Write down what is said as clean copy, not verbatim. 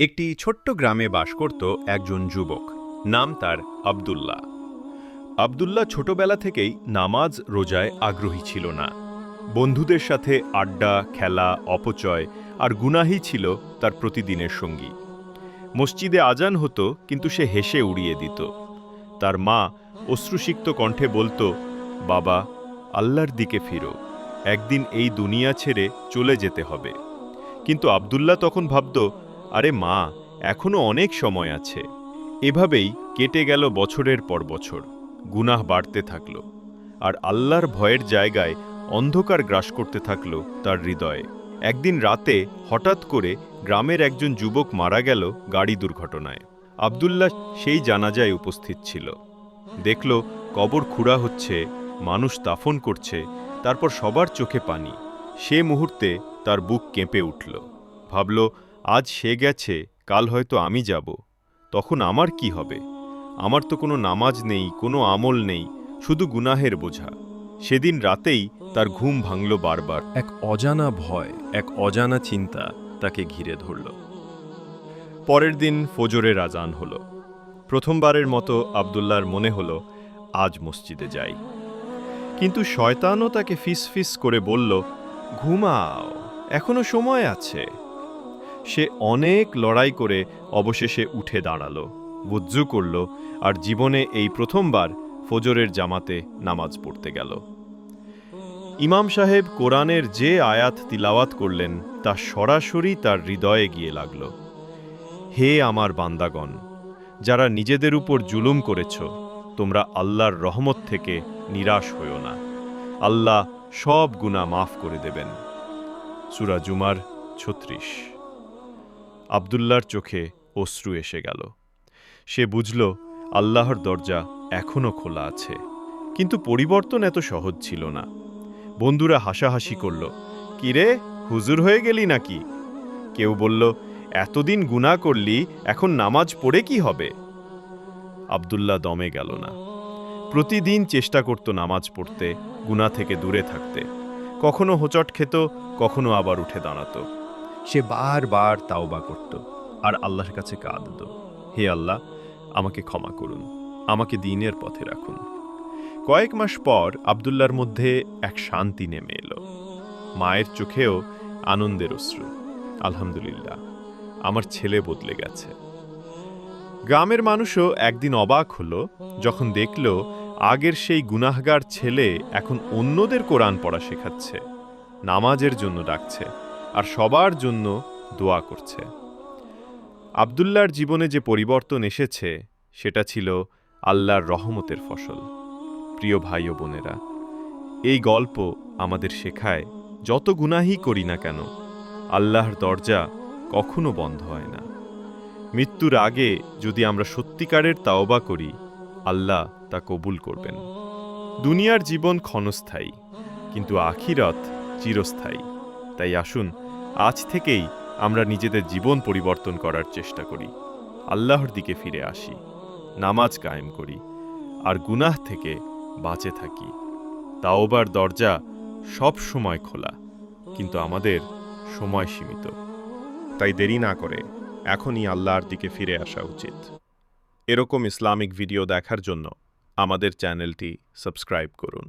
একটি ছোট্ট গ্রামে বাস করত একজন যুবক। নাম তার আব্দুল্লাহ। আব্দুল্লাহ ছোটবেলা থেকেই নামাজ রোজায় আগ্রহী ছিল না। বন্ধুদের সাথে আড্ডা, খেলা, অপচয় আর গুনাহই ছিল তার প্রতিদিনের সঙ্গী। মসজিদে আজান হতো, কিন্তু সে হেসে উড়িয়ে দিত। তার মা অশ্রুসিক্ত কণ্ঠে বলতো, বাবা, আল্লাহর দিকে ফিরো, একদিন এই দুনিয়া ছেড়ে চলে যেতে হবে। কিন্তু আব্দুল্লাহ তখন ভাবত, আরে মা, এখনো অনেক সময় আছে। এভাবেই কেটে গেল বছরের পর বছর। গুনাহ বাড়তে থাকল, আর আল্লাহর ভয়ের জায়গায় অন্ধকার গ্রাস করতে থাকল তার হৃদয়ে। একদিন রাতে হঠাৎ করে গ্রামের একজন যুবক মারা গেল গাড়ি দুর্ঘটনায়। আব্দুল্লাহ সেই জানাজায় উপস্থিত ছিল। দেখল কবর খুঁড়া হচ্ছে, মানুষ দাফন করছে, তারপর সবার চোখে পানি। সে মুহূর্তে তার বুক কেঁপে উঠল। ভাবল, আজ সে গেছে, কাল হয়তো আমি যাব। তখন আমার কি হবে? আমার তো কোনো নামাজ নেই, কোনো আমল নেই, শুধু গুনাহের বোঝা। সেদিন রাতেই তার ঘুম ভাঙল বারবার। এক অজানা ভয়, এক অজানা চিন্তা তাকে ঘিরে ধরল। পরের দিন ফজরের আজান হল। প্রথমবারের মতো আব্দুল্লাহর মনে হল, আজ মসজিদে যাই। কিন্তু শয়তানও তাকে ফিসফিস করে বলল, ঘুমাও, এখনো সময় আছে। সে অনেক লড়াই করে অবশেষে উঠে দাঁড়াল, ওযু করল, আর জীবনে এই প্রথমবার ফজরের জামাতে নামাজ পড়তে গেল। ইমাম সাহেব কোরআনের যে আয়াত তিলাওয়াত করলেন, তা সরাসরি তার হৃদয়ে গিয়ে লাগল। হে আমার বান্দাগণ, যারা নিজেদের উপর জুলুম করেছ, তোমরা আল্লাহর রহমত থেকে নিরাশ হইও না। আল্লাহ সব গুনাহ মাফ করে দেবেন। সূরা জুমার ৩৬। আব্দুল্লাহর চোখে অশ্রু এসে গেল। সে বুঝল, আল্লাহর দরজা এখনও খোলা আছে। কিন্তু পরিবর্তন এত সহজ ছিল না। বন্ধুরা হাসাহাসি করল, কিরে, হুজুর হয়ে গেলি নাকি? কেউ বলল, এতদিন গুনাহ করলি, এখন নামাজ পড়ে কি হবে? আব্দুল্লাহ দমে গেল না। প্রতিদিন চেষ্টা করত নামাজ পড়তে, গুনাহ থেকে দূরে থাকতে। কখনো হোঁচট খেত, কখনো আবার উঠে দাঁড়াত। সে বারবার তাওবা করত আর আল্লাহর কাছে কাঁদত, হে আল্লাহ, আমাকে ক্ষমা করুন, আমাকে দ্বীনের পথে রাখুন। কয়েক মাস পর আব্দুল্লাহর মধ্যে এক শান্তি নেমে এলো। মায়ের চোখেও আনন্দের অশ্রু। আলহামদুলিল্লাহ, আমার ছেলে বদলে গেছে। গ্রামের মানুষও একদিন অবাক হলো যখন দেখল আগের সেই গুনাহগার ছেলে এখন অন্যদের কোরআন পড়া শেখাচ্ছে, নামাজের জন্য ডাকছে, আর সবার জন্য দোয়া করছে। আব্দুল্লাহর জীবনে যে পরিবর্তন এসেছে, সেটা ছিল আল্লাহর রহমতের ফসল। প্রিয় ভাই ও বোনেরা, এই গল্প আমাদের শেখায়, যত গুনাহই করি না কেন, আল্লাহর দরজা কখনো বন্ধ হয় না। মৃত্যুর আগে যদি আমরা সত্যিকারের তাওবা করি, আল্লাহ তা কবুল করবেন। দুনিয়ার জীবন ক্ষণস্থায়ী, কিন্তু আখিরাত চিরস্থায়ী। তাই আসুন, আজ থেকেই আমরা নিজেদের জীবন পরিবর্তন করার চেষ্টা করি, আল্লাহর দিকে ফিরে আসি, নামাজ কায়েম করি, আর গুনাহ থেকে বাঁচে থাকি। তাওবার দরজা সব সময় খোলা, কিন্তু আমাদের সময় সীমিত। তাই দেরি না করে এখনই আল্লাহর দিকে ফিরে আসা উচিত। এরকম ইসলামিক ভিডিও দেখার জন্য আমাদের চ্যানেলটি সাবস্ক্রাইব করুন।